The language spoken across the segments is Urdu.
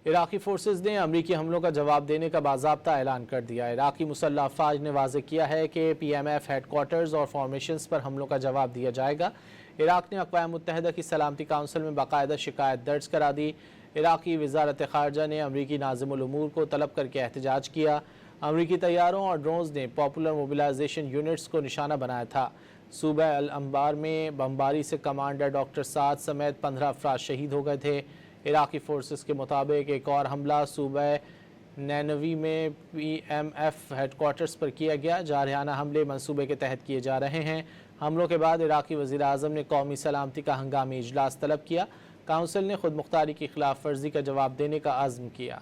عراقی فورسز نے امریکی حملوں کا جواب دینے کا باضابطہ اعلان کر دیا۔ عراقی مسلح افواج نے واضح کیا ہے کہ P M F headquarters اور فارمیشنز پر حملوں کا جواب دیا جائے گا۔ عراق نے اقوام متحدہ کی سلامتی کونسل میں باقاعدہ شکایت درج کرا دی۔ عراقی وزارت خارجہ نے امریکی ناظم الامور کو طلب کر کے احتجاج کیا۔ امریکی طیاروں اور ڈرونز نے پاپولر موبلائزیشن یونٹس کو نشانہ بنایا تھا۔ صوبہ الانبار میں بمباری سے کمانڈر ڈاکٹر سعد سمیت 15 افراد شہید ہو گئے تھے۔ عراقی فورسز کے مطابق ایک اور حملہ صوبہ نینوی میں P M F headquarters پر کیا گیا۔ جارحانہ حملے منصوبے کے تحت کیے جا رہے ہیں۔ حملوں کے بعد عراقی وزیر اعظم نے قومی سلامتی کا ہنگامی اجلاس طلب کیا۔ کونسل نے خود مختاری کی خلاف ورزی کا جواب دینے کا عزم کیا۔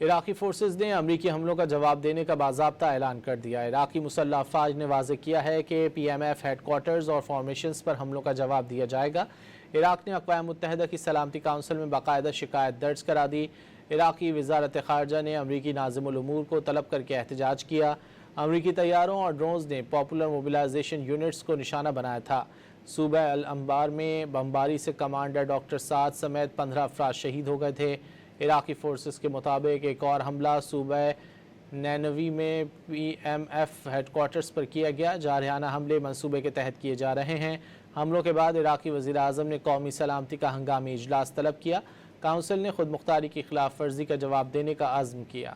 عراقی فورسز نے امریکی حملوں کا جواب دینے کا باضابطہ اعلان کر دیا۔ عراقی مسلح افواج نے واضح کیا ہے کہ P M F headquarters اور فارمیشنز پر حملوں کا جواب دیا جائے گا۔ عراق نے اقوام متحدہ کی سلامتی کونسل میں باقاعدہ شکایت درج کرا دی۔ عراقی وزارت خارجہ نے امریکی ناظم الامور کو طلب کر کے احتجاج کیا۔ امریکی طیاروں اور ڈرونز نے پاپولر موبلائزیشن یونٹس کو نشانہ بنایا تھا۔ صوبہ الانبار میں بمباری سے کمانڈر ڈاکٹر سعد سمیت 15 افراد شہید ہو گئے تھے۔ عراقی فورسز کے مطابق ایک اور حملہ صوبہ نینوی میں P M F headquarters پر کیا گیا۔ جارحانہ حملے منصوبے کے تحت کیے جا رہے ہیں۔ حملوں کے بعد عراقی وزیر اعظم نے قومی سلامتی کا ہنگامی اجلاس طلب کیا۔ کونسل نے خود مختاری کی خلاف ورزی کا جواب دینے کا عزم کیا۔